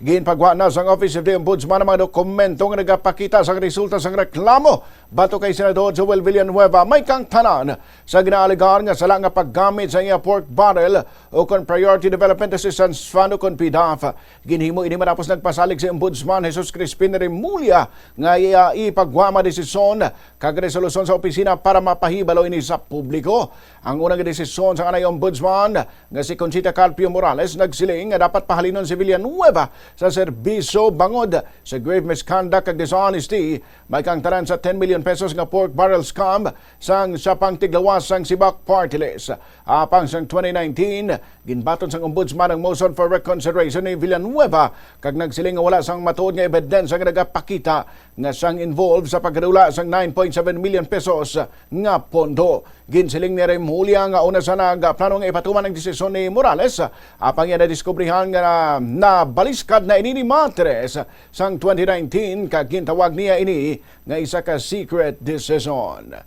Ginpagwa na sa Office of the Ombudsman ang mga dokumento nga nagapakita sa resulta sa reklamo bato kay Senador Joel Villanueva may kang tanan sa ginaaligar nga sala nga paggamit sa iya pork barrel o kon Priority Development Assistance Fund o kon PDAF. Ginhimo ini matapos nagpasalig si Ombudsman Jesus Crispin Remulla nga iya ipagwama desisyon kag resolusyon sa opisina para mapahibalo ini sa publiko. Ang unang desisyon sa kanay Ombudsman nga si Conchita Carpio Morales nagsiling nga dapat pahalinon si Villanueva sa serbisyo bangod sa grave misconduct ag dishonesty may kang tanan sa 10 million pesos nga pork barrel scam sang sa pangtiglawas sang Sibak Party List. Apang sang 2019 ginbaton sang Ombudsman ang motion for reconsideration ni Villanueva kag nagsiling nga wala sang matuod nga ebidensya nga nagapakita nga sang involved sa pagkadula sang 9.7 million pesos nga pondo. Ginsiling ni Remulla nga una sa nagplano nga ipatuman ang desisyon ni Morales apang iya nadiskubrihan nga nabaliskad na ini ni Matres sang 2019 kag gintawag niya ini nga isa ka secret decision.